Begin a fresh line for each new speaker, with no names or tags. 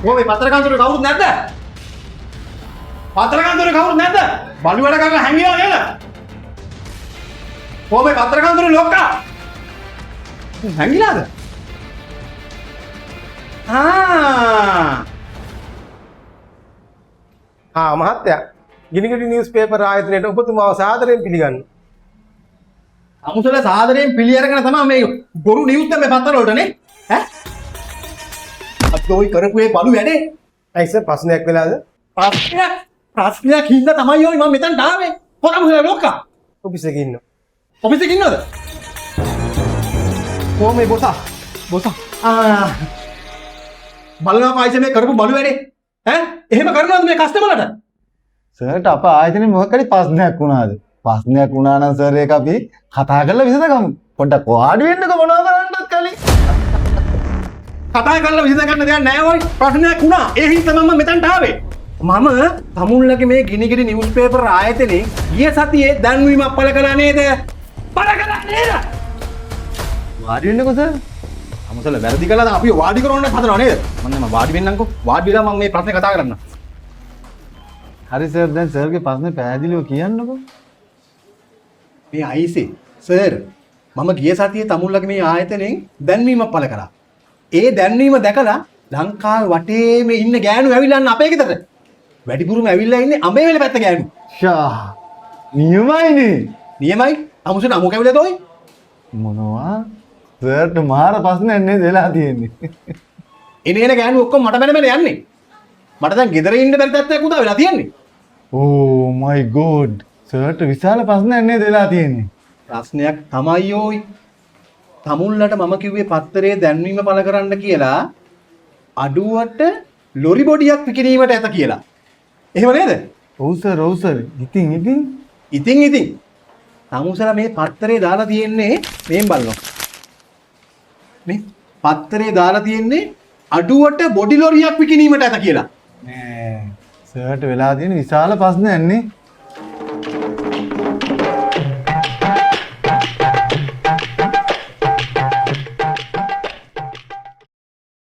කොහොමද පත්‍රකාන්තරේ කවුරුත් නැද්ද? පත්‍රකාන්තරේ කවුරුත් නැද්ද? බලු වැඩ කරලා හැංගිලා නේද? කොහොමද පත්‍රකාන්තරේ ලොක්කා? හැංගිලාද?
මහත්තයා ගිනිගඩි නිවුස් පේපර් ආයතනයට ඔබතුමාව සාදරයෙන් පිළිගන්න.
අමුසල සාදරයෙන් පිළි අරගෙන තමයි මේ බොරු නිවුස් දැම්මේ පත්තර වලටනේ. ඈ? අතෝයි කරපු ඒ බලු වැඩේ.
ඇයි සර් ප්‍රශ්නයක් වෙලාද?
ප්‍රශ්නයක් හින්දා තමයි යෝයි මම මෙතනට ආවේ. හොරම හොර ලොක්කා.
ඔෆිස් එකේ ඉන්නවා.
ඔෆිස් එකේ ඉන්නවද? කොහොමද බොසා? බලනවා පායිසේ මේ කරපු බලු වැඩේ. ඈ? එහෙම කරනවද මේ කස්ටමර්ලට?
සර්ට අප ආයතනේ මොකක් හරි ප්‍රශ්නයක් වුණාද? ප්‍රශ්නයක් වුණා නම් සර් ඒක අපි කතා කරලා විසඳගමු. පොඩ්ඩක් වාඩි වෙන්නකෝ මොනවා කරන්නත් කලින්.
කතා කරලා විසඳ ගන්න දෙයක් නෑ වයි. ප්‍රශ්නයක් වුණා. ඒ හින්දා මම මෙතනට ආවේ. මම තමුන්ලගේ මේ ගිනිගිරි නිවුස් පේපර් ආයතනේ ගිය සතියේ දැන්වීමක් පළ කළා නේද? පළ කළා නේද?
වාඩි වෙන්නකෝ සර්.
අමුසල වැරදි කළාද අපි වාඩි කරවන්න හදනව නේද? මම වාඩි වෙන්නම්කෝ. වාඩි වෙලා මම මේ ප්‍රශ්නේ කතා කරන්න.
හරි සර් දැන් සර්ගේ ප්‍රශ්නේ පැහැදිලිව කියන්නකෝ.
මේ අයිසේ සර් මම ගිය සතියේ තමුන්ලගේ මේ ආයතනෙන් දැන්වීමක් පළ කළා. ඒ දැන්වීම දැකලා ලංකාවේ වටේම ඉන්න ගෑනු ඇවිල්ලා අපේ ගෙදරට. වැඩිපුරම ඇවිල්ලා ඉන්නේ අඹේවැල පැත්ත ගෑනු.
ෂා නියමයිනේ.
නියමයි. අමුසෙන් අමු කැවිලද ඔයි?
මොනවා? සර්ට මාර ප්‍රශ්නයක් නේද වෙලා තියෙන්නේ.
එන ගෑනු ඔක්කොම මට බැන යන්නේ. මට දැන් ගෙදර ඉන්න බැරි තත්ත්වයක් උදා වෙලා තියෙන්නේ.
ඕ මයි ගෝඩ්. සර්ට විශාල ප්‍රශ්නයක් නේද වෙලා තියෙන්නේ.
ප්‍රශ්නයක් තමයි ඕයි. තමුන්ලට මම කිව්වේ පත්තරේ දැන්වීම පළ කරන්න කියලා අඩුවට ලොරි බොඩියක් විකිණීමට ඇත කියලා. එහෙම නේද?
ඔව් සර්.
ඉතින් තමුසලා මේ පත්තරේ දාලා තියෙන්නේ මේන් බලනවා. මේ පත්තරේ දාලා තියෙන්නේ අඩුවට බොඩි ලොරියක් විකිණීමට ඇත කියලා.
නෑ සර්ට වෙලා තියෙන විශාල ප්‍රශ්නයක් නේ.